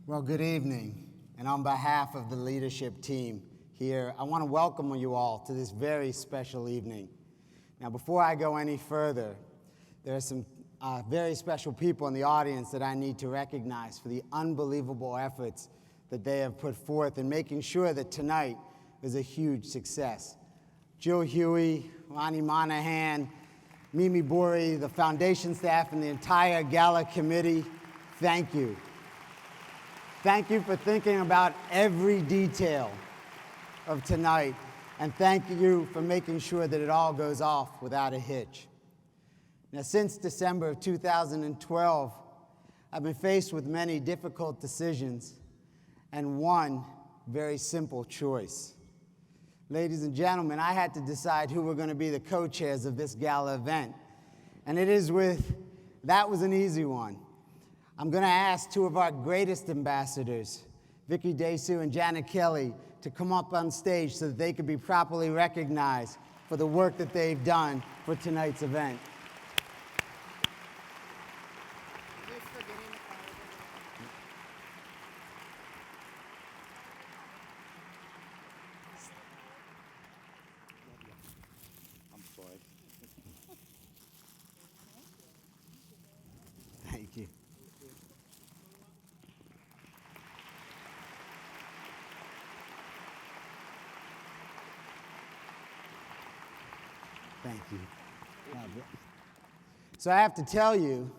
Well, good evening. And on behalf of the leadership team here, I want to welcome you all to this very special evening. Now, before I go any further, there are some very special people in the audience that I need to recognize for the unbelievable efforts that they have put forth in making sure that tonight is a huge success. Jill Huey, Ronnie Monahan, Mimi Bori, the foundation staff, and the entire Gala committee, thank you. Thank you for thinking about every detail of tonight, and thank you for making sure that it all goes off without a hitch. Now, since December of 2012, I've been faced with many difficult decisions and one very simple choice. Ladies and gentlemen, I had to decide who were going to be the co-chairs of this gala event, and that was an easy one. I'm going to ask two of our greatest ambassadors, Vicky Desu and Janet Kelly, to come up on stage so that they could be properly recognized for the work that they've done for tonight's event. Thank you. Thank you. So I have to tell you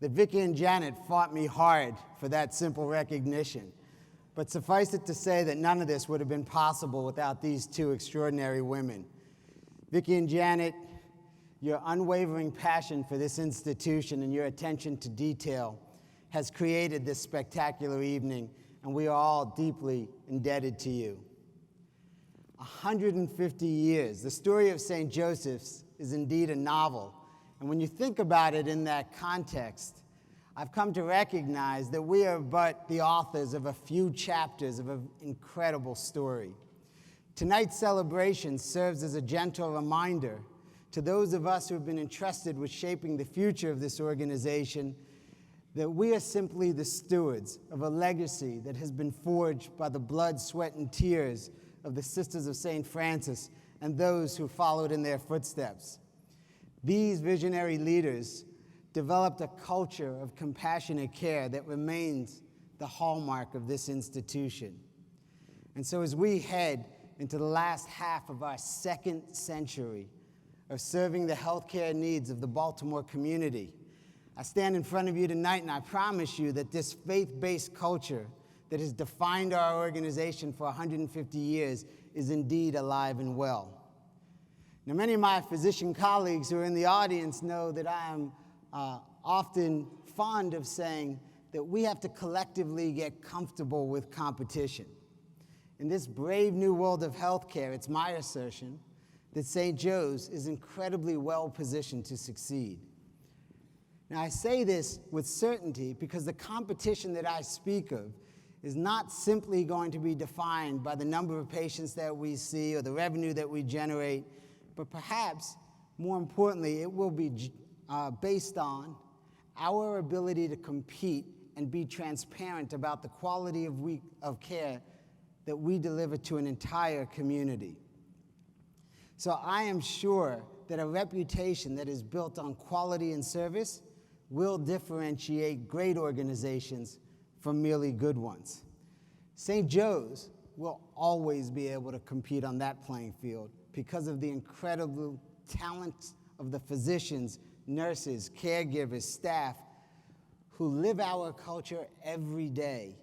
that Vicky and Janet fought me hard for that simple recognition. But suffice it to say that none of this would have been possible without these two extraordinary women. Vicky and Janet, your unwavering passion for this institution and your attention to detail has created this spectacular evening, and we are all deeply indebted to you. 150 years. The story of St. Joseph's is indeed a novel. And when you think about it in that context, I've come to recognize that we are but the authors of a few chapters of an incredible story. Tonight's celebration serves as a gentle reminder to those of us who have been entrusted with shaping the future of this organization that we are simply the stewards of a legacy that has been forged by the blood, sweat, and tears of the Sisters of St. Francis and those who followed in their footsteps. These visionary leaders developed a culture of compassionate care that remains the hallmark of this institution. And so as we head into the last half of our second century of serving the healthcare needs of the Baltimore community, I stand in front of you tonight and I promise you that this faith-based culture that has defined our organization for 150 years is indeed alive and well. Now, many of my physician colleagues who are in the audience know that I am often fond of saying that we have to collectively get comfortable with competition. In this brave new world of healthcare, it's my assertion that St. Joe's is incredibly well positioned to succeed. Now, I say this with certainty because the competition that I speak of is not simply going to be defined by the number of patients that we see or the revenue that we generate, but perhaps, more importantly, it will be based on our ability to compete and be transparent about the quality of care that we deliver to an entire community. So I am sure that a reputation that is built on quality and service will differentiate great organizations from merely good ones. St. Joe's will always be able to compete on that playing field because of the incredible talent of the physicians, nurses, caregivers, staff who live our culture every day.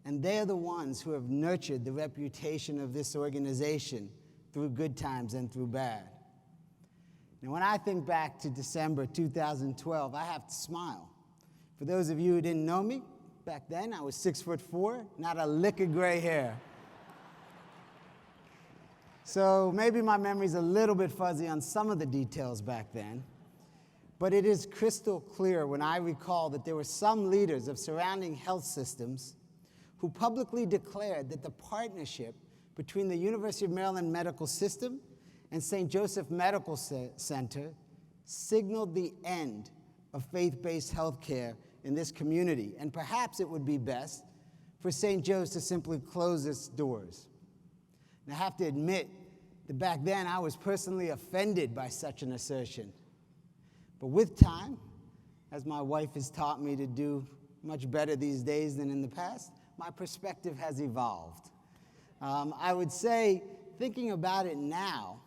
And they're the ones who have nurtured the reputation of this organization through good times and through bad. Now, when I think back to December 2012, I have to smile. For those of you who didn't know me, back then I was 6'4", not a lick of gray hair. So maybe my memory's a little bit fuzzy on some of the details back then, but it is crystal clear when I recall that there were some leaders of surrounding health systems who publicly declared that the partnership between the University of Maryland Medical System and St. Joseph Medical Center signaled the end of faith-based healthcare in this community. And perhaps it would be best for St. Joe's to simply close its doors. And I have to admit that back then I was personally offended by such an assertion. But with time, as my wife has taught me to do much better these days than in the past, my perspective has evolved. I would say, thinking about it now,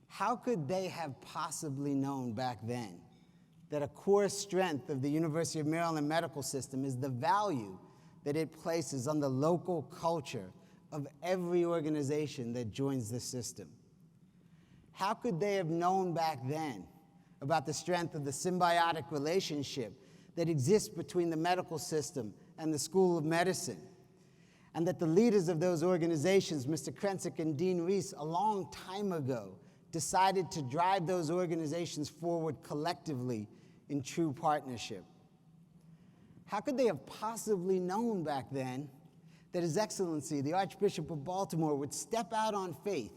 how could they have possibly known back then that a core strength of the University of Maryland medical system is the value that it places on the local culture of every organization that joins the system? How could they have known back then about the strength of the symbiotic relationship that exists between the medical system and the School of Medicine? And that the leaders of those organizations, Mr. Krensick and Dean Reese, a long time ago, decided to drive those organizations forward collectively in true partnership? How could they have possibly known back then that His Excellency, the Archbishop of Baltimore, would step out on faith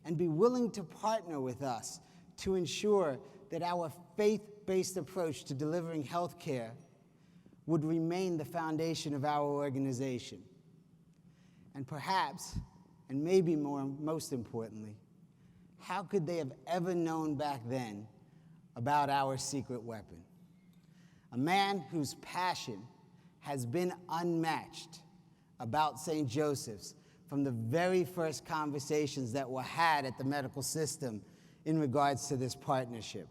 and be willing to partner with us to ensure that our faith-based approach to delivering health care would remain the foundation of our organization? And perhaps, and maybe most importantly, how could they have ever known back then about our secret weapon? A man whose passion has been unmatched about St. Joseph's from the very first conversations that were had at the medical system in regards to this partnership.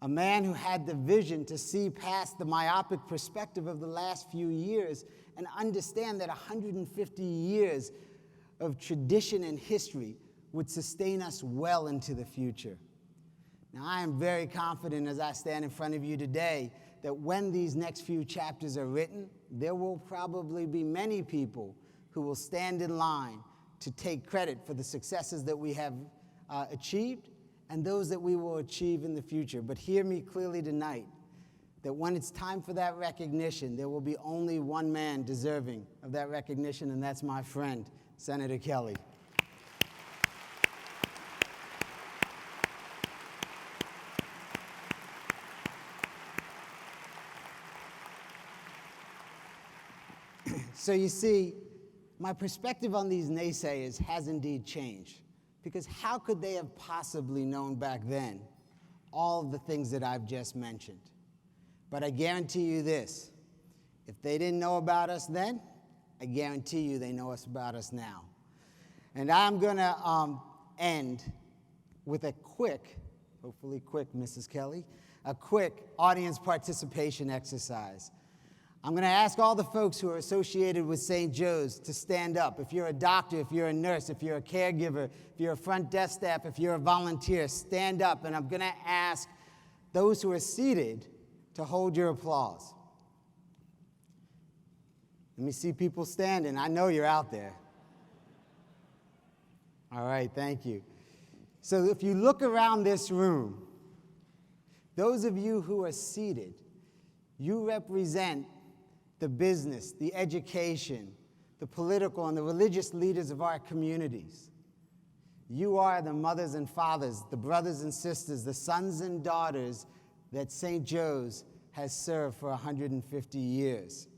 A man who had the vision to see past the myopic perspective of the last few years and understand that 150 years of tradition and history would sustain us well into the future. Now, I am very confident as I stand in front of you today that when these next few chapters are written, there will probably be many people who will stand in line to take credit for the successes that we have achieved and those that we will achieve in the future. But hear me clearly tonight, that when it's time for that recognition, there will be only one man deserving of that recognition, and that's my friend, Senator Kelly. So you see, my perspective on these naysayers has indeed changed, because how could they have possibly known back then all of the things that I've just mentioned? But I guarantee you this, if they didn't know about us then, I guarantee you they know about us now. And I'm going to end with a quick, hopefully quick, Mrs. Kelly, a quick audience participation exercise. I'm going to ask all the folks who are associated with St. Joe's to stand up. If you're a doctor, if you're a nurse, if you're a caregiver, if you're a front desk staff, if you're a volunteer, stand up. And I'm going to ask those who are seated to hold your applause. Let me see people standing. I know you're out there. All right, thank you. So if you look around this room, those of you who are seated, you represent the business, the education, the political, and the religious leaders of our communities. You are the mothers and fathers, the brothers and sisters, the sons and daughters that St. Joe's has served for 150 years.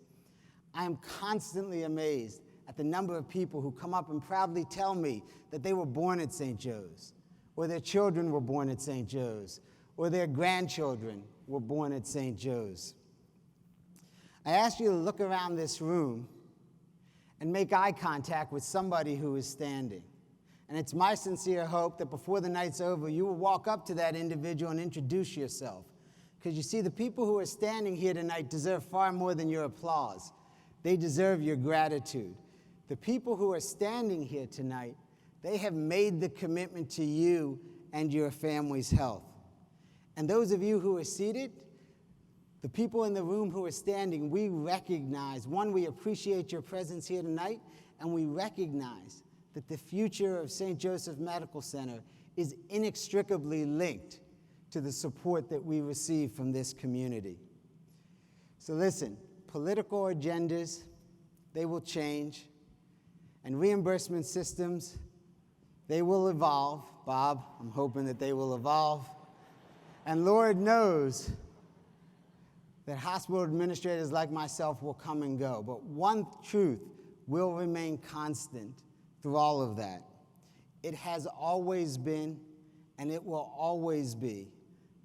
I am constantly amazed at the number of people who come up and proudly tell me that they were born at St. Joe's, or their children were born at St. Joe's, or their grandchildren were born at St. Joe's. I ask you to look around this room and make eye contact with somebody who is standing. And it's my sincere hope that before the night's over, you will walk up to that individual and introduce yourself. Because you see, the people who are standing here tonight deserve far more than your applause. They deserve your gratitude. The people who are standing here tonight, they have made the commitment to you and your family's health. And those of you who are seated, the people in the room who are standing, we recognize, one, we appreciate your presence here tonight, and we recognize that the future of St. Joseph Medical Center is inextricably linked to the support that we receive from this community. So listen, political agendas, they will change, and reimbursement systems, they will evolve. Bob, I'm hoping that they will evolve. And Lord knows that hospital administrators like myself will come and go, but one truth will remain constant through all of that. It has always been, and it will always be,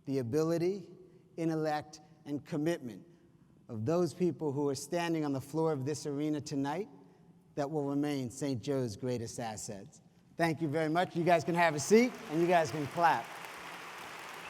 the ability, intellect, and commitment of those people who are standing on the floor of this arena tonight that will remain St. Joe's greatest assets. Thank you very much. You guys can have a seat, and you guys can clap.